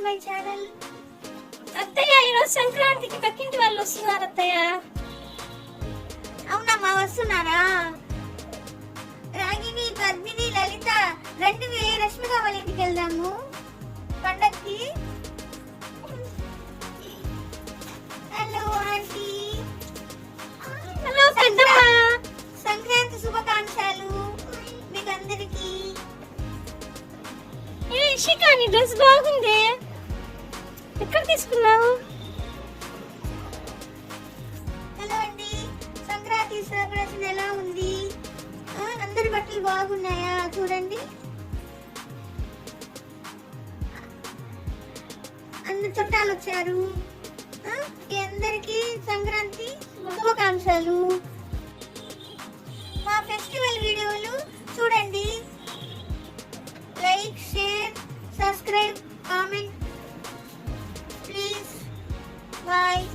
My channel. అత్తయ్య, ఈరోజు సంక్రాంతికి పక్కింటి వాళ్ళు వస్తున్నారు అత్తయ్య. అవునమ్మా, వస్తున్నారా? రాగిని, పద్మిని, లలిత రెండు రష్మిక వాళ్ళ ఇంటికి వెళ్దాము పండక్కి. Hello aunty. హలో పెద్దమ్మ. సంక్రాంతి శుభాకాంక్షలు మీకు అందరికి. ఇషికా, నీ డ్రెస్ బాగుంది, ఎక్కడ తీసుకున్నావు? హలో అండి, సంక్రాంతి సెలబ్రేషన్ ఎలా ఉంది? అందరి బట్టలు బాగున్నాయా? చూడండి, అందరు చుట్టాలు వచ్చారు. అందరికి సంక్రాంతి శుభాకాంక్షలు. మా ఫెస్టివల్ వీడియోలు చూడండి. Like, share, subscribe, comment please. Bye.